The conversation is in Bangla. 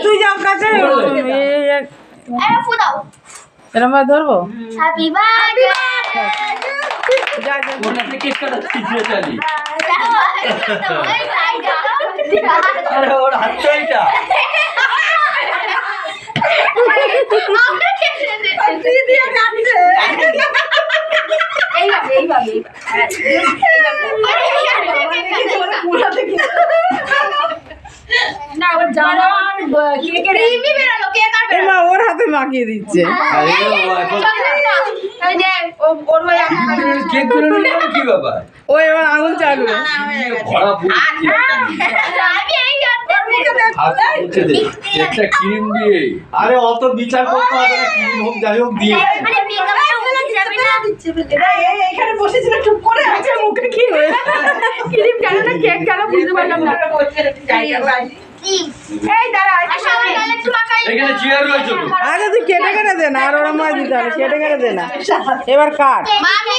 তুই যাও কাছে এরম ভাবে ধরবো হ্যাপি বার্থডে যা যা ওনাকে কেক কাটাচ্ছি চলি এই আরে ওর হাতটা এটা মা ওর হাতে মাখিয়ে দিচ্ছে কেক করে নিলে কি ব্যাপার ও এবার আঙুল চালবে ভরা একটা ক্রিম দিয়ে আরে অত বিচার করতে হবে না, কি হোক যাই হোক দিয়ে এখানে বসেছিল চুপ করে আছে মুখে কি হয়েছে ক্রিম কেন না কেক কেন বুঝতে পারলাম না এই দাঁড়া এখানে চেয়ার রয়েছে তো আগে তুই কেটে কেটে দে না আর ওরা মাছ দিতে হবে কেটে কেটে দে না এবার কাট মামি